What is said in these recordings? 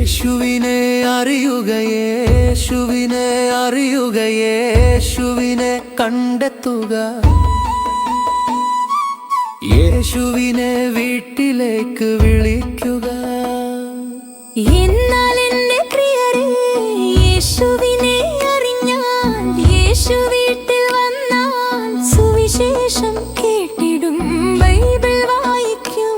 യേശുവിനെ അറിയുക, യേശുവിനെ അറിയുക, യേശുവിനെ കണ്ടെത്തുക. യേശുവിനെ വീട്ടിലേക്ക് വിളിക്കുക. എന്നാൽ എന്റെ പ്രിയരേ, യേശുവിനെ അറിഞ്ഞാൽ, യേശു വീട്ടിൽ വന്നാൽ സുവിശേഷം കേട്ടിടും, ബൈബിൾ വായിക്കും.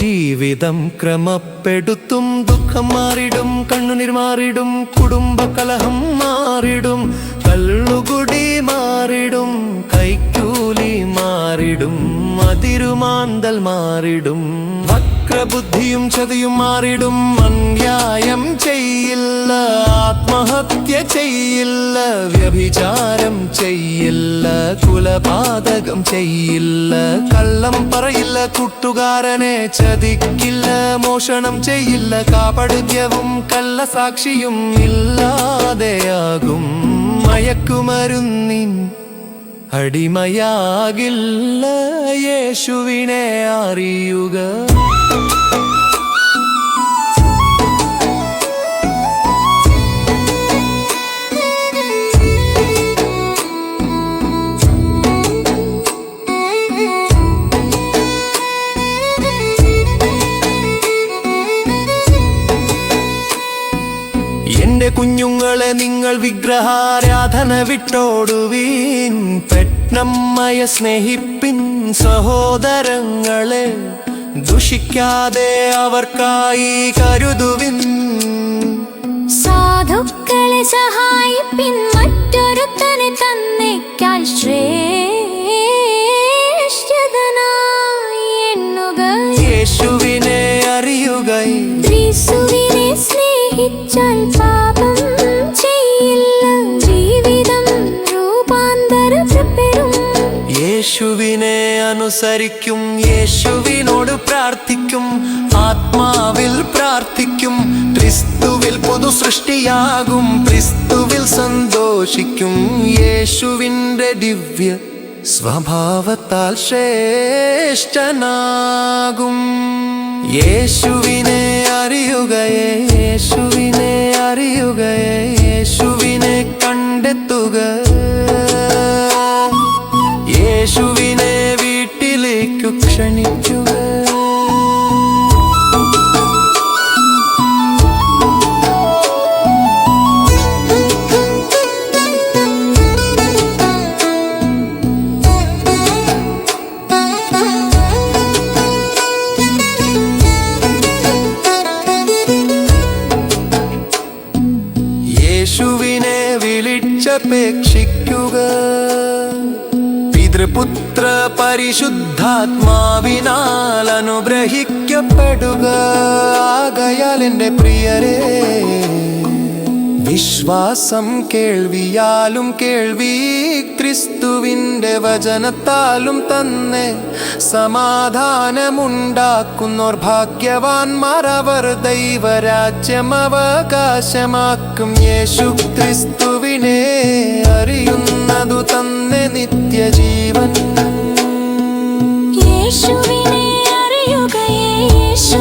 ജീവിതം ക്രമപ്പെടുത്തും, ദുഃഖം മാറിടും, കണ്ണുനീർ മാറിടും, കുടുംബ കലഹം മാറിടും, കള്ളുകുടി മാറിടും, കൈക്കൂലി മാറിടും, അതിരുമാന്തൽ മാറിടും, വക്രബുദ്ധിയും ചതിയും മാറിടും. അന്യായം ചെയ്യില്ല, ആത്മഹത്യ ചെയ്യില്ല, വ്യഭിചാരം ചെയ്യില്ല, കുലപാതകം ചെയ്യില്ല, കള്ളം പറയില്ല, കൂട്ടുകാരനെ ചതിക്കില്ല, മോഷണം ചെയ്യില്ല, കാപട്യവും കള്ളസാക്ഷിയും ഇല്ലാതെയാകും, മയക്കുമരുന്നിൻ അടിമയാകില്ല. യേശുവിനെ അറിയുക. എന്റെ കുഞ്ഞുങ്ങളെ, നിങ്ങൾ വിഗ്രഹാരാധന വിട്ടോടുവീൻ, പെറ്റമ്മയെ സ്നേഹിപ്പിൻ, സഹോദരങ്ങളെ ദുഷിക്കാതെ അവർക്കായി കരുതുവിൻ. സാധുക്കളെ സഹായിപ്പിൻ, മറ്റൊരുത്തനെ തന്നേക്കാൾ ശ്രേഷ്ഠതനായി എണ്ണുക. യേശുവിനെ അറിയുക. യേശുവിനെ സ്നേഹിച്ചാൽ പാപം ചെയ്യില്ല, ജീവിതം രൂപാന്തരപ്പെടും. യേശുവിനെ അനുസരിക്കും, യേശുവിനോട് പ്രാർത്ഥിക്കും, ആത്മാവിൽ പ്രാർത്ഥിക്കും, ക്രിസ്തുവിൽ പുതു സൃഷ്ടിയാകും, ക്രിസ്തുവിൽ സന്തോഷിക്കും, യേശുവിൻ്റെ ദിവ്യ സ്വഭാവത്താൽ ശ്രേഷ്ഠനാകും. യേശുവിനെ അറിയുക, യേശുവിനെ അറിയുക, യേശുവിനെ കണ്ടെത്തുക. യേശുവിനെ വീട്ടിലേക്കു ക്ഷണിക്കുക. യേശുവിനെ വിളിച്ചപേക്ഷിക്കുക. പിതൃപുത്ര പരിശുദ്ധാത്മാവിനാൽ അനുഗ്രഹിക്കപ്പെടുക. ആകയാൽ എൻ്റെ പ്രിയരേ, വിശ്വാസം കേൾവിയാലും, കേൾവി ക്രിസ്തുവിൻ്റെ വചനത്താലും തന്നെ സമാധാനമുണ്ടാക്കുന്നോർ ഭാഗ്യവാന്മാർ, അവർ ദൈവരാജ്യം അവകാശമാക്കും. യേശു ക്രിസ്തുവിനെ അറിയുന്നതു തന്നെ നിത്യജീവൻ. യേശുവിനെ അറിയുക, യേശു